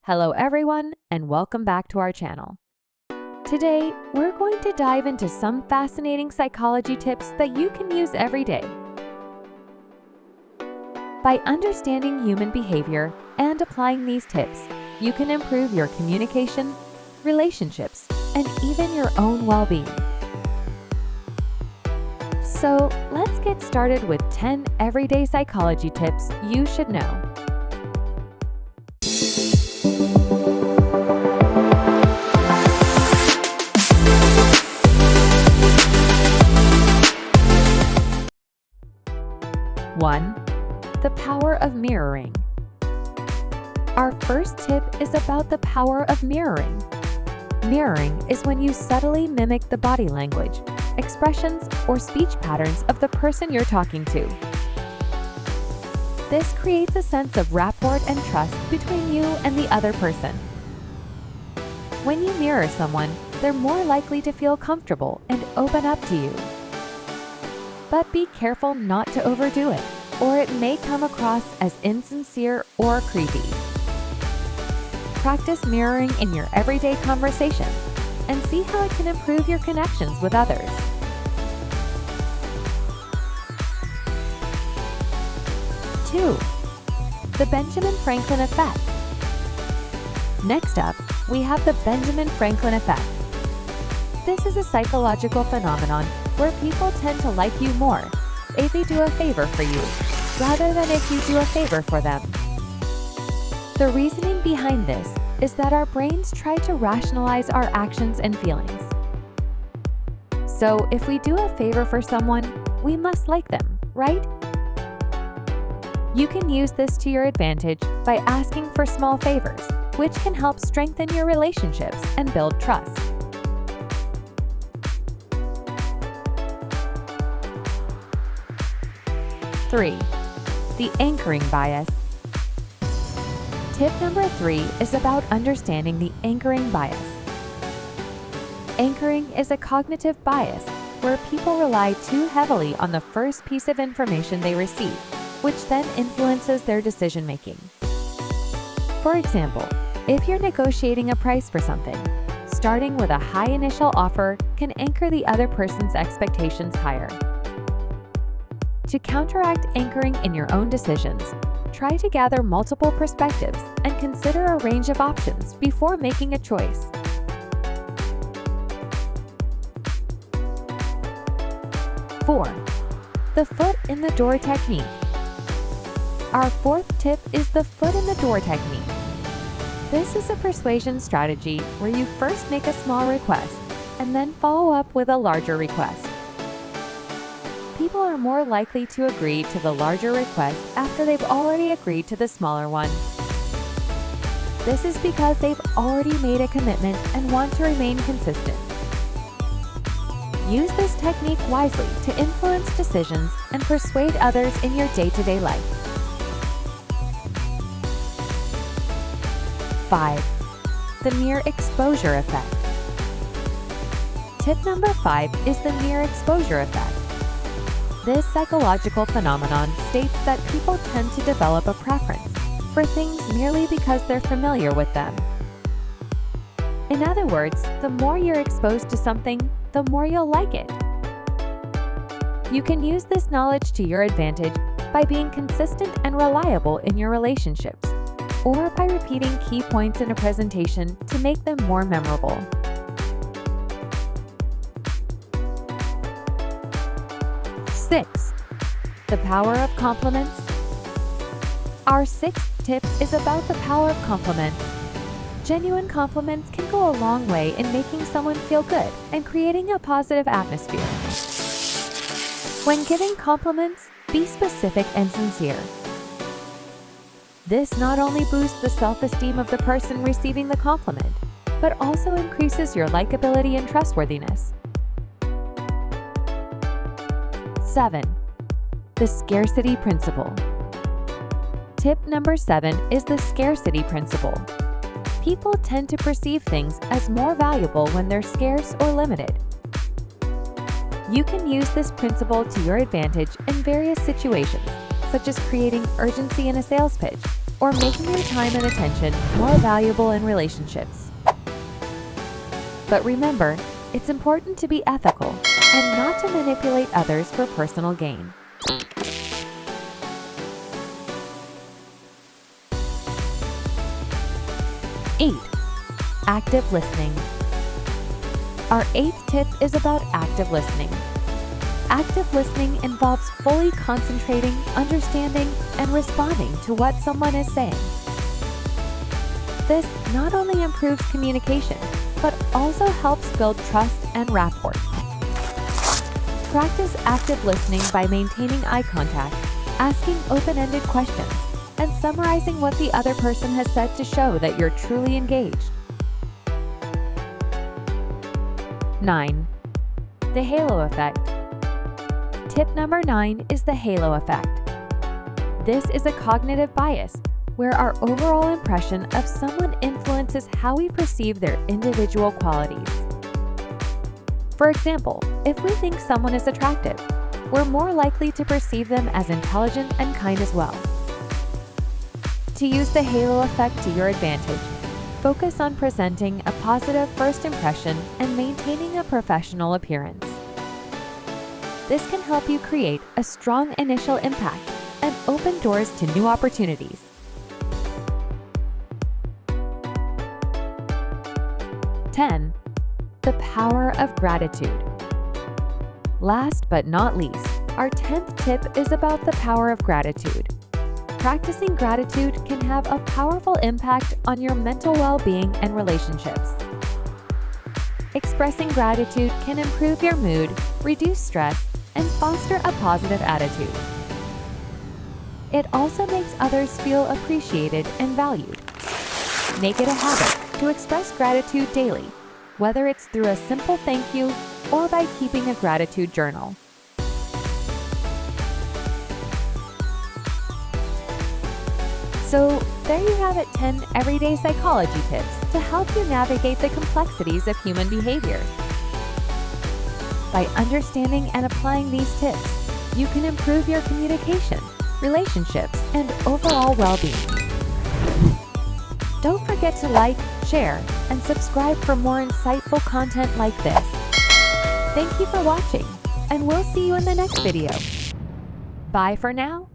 Hello everyone, and welcome back to our channel. Today, we're going to dive into some fascinating psychology tips that you can use every day. By understanding human behavior and applying these tips, you can improve your communication, relationships, and even your own well-being. So, let's get started with 10 everyday psychology tips you should know. One, the power of mirroring. Our first tip is about the power of mirroring. Mirroring is when you subtly mimic the body language, expressions, or speech patterns of the person you're talking to. This creates a sense of rapport and trust between you and the other person. When you mirror someone, they're more likely to feel comfortable and open up to you. But be careful not to overdo it, or it may come across as insincere or creepy. Practice mirroring in your everyday conversations and see how it can improve your connections with others. 2. The Benjamin Franklin effect. Next up, we have the Benjamin Franklin effect. This is a psychological phenomenon where people tend to like you more if they do a favor for you, rather than if you do a favor for them. The reasoning behind this is that our brains try to rationalize our actions and feelings. So if we do a favor for someone, we must like them, right? You can use this to your advantage by asking for small favors, which can help strengthen your relationships and build trust. 3. The anchoring bias. Tip number 3 is about understanding the anchoring bias. Anchoring is a cognitive bias where people rely too heavily on the first piece of information they receive, which then influences their decision-making. For example, if you're negotiating a price for something, starting with a high initial offer can anchor the other person's expectations higher. To counteract anchoring in your own decisions, try to gather multiple perspectives and consider a range of options before making a choice. 4. The foot in the door technique. Our fourth tip is the foot in the door technique. This is a persuasion strategy where you first make a small request and then follow up with a larger request. People are more likely to agree to the larger request after they've already agreed to the smaller one. This is because they've already made a commitment and want to remain consistent. Use this technique wisely to influence decisions and persuade others in your day-to-day life. 5. The mere exposure effect. Tip number 5 is the mere exposure effect. This psychological phenomenon states that people tend to develop a preference for things merely because they're familiar with them. In other words, the more you're exposed to something, the more you'll like it. You can use this knowledge to your advantage by being consistent and reliable in your relationships, or by repeating key points in a presentation to make them more memorable. 6. The power of compliments. Our sixth tip is about the power of compliments. Genuine compliments can go a long way in making someone feel good and creating a positive atmosphere. When giving compliments, be specific and sincere. This not only boosts the self-esteem of the person receiving the compliment, but also increases your likability and trustworthiness. 7. The Scarcity Principle. Tip number 7 is the Scarcity Principle. People tend to perceive things as more valuable when they're scarce or limited. You can use this principle to your advantage in various situations, such as creating urgency in a sales pitch, or making your time and attention more valuable in relationships. But remember, it's important to be ethical and not to manipulate others for personal gain. Eight, active listening. Our eighth tip is about active listening. Active listening involves fully concentrating, understanding, and responding to what someone is saying. This not only improves communication, but also helps build trust and rapport. Practice active listening by maintaining eye contact, asking open-ended questions, and summarizing what the other person has said to show that you're truly engaged. 9. The halo effect. Tip number 9 is the halo effect. This is a cognitive bias where our overall impression of someone influences how we perceive their individual qualities. For example, if we think someone is attractive, we're more likely to perceive them as intelligent and kind as well. To use the halo effect to your advantage, focus on presenting a positive first impression and maintaining a professional appearance. This can help you create a strong initial impact and open doors to new opportunities. 10. The power of gratitude. Last but not least, our 10th tip is about the power of gratitude. Practicing gratitude can have a powerful impact on your mental well-being and relationships. Expressing gratitude can improve your mood, reduce stress, and foster a positive attitude. It also makes others feel appreciated and valued. Make it a habit to express gratitude daily, whether it's through a simple thank you or by keeping a gratitude journal. So, there you have it, 10 everyday psychology tips to help you navigate the complexities of human behavior. By understanding and applying these tips, you can improve your communication, relationships, and overall well-being. Don't forget to like, share, and subscribe for more insightful content like this. Thank you for watching, and we'll see you in the next video. Bye for now.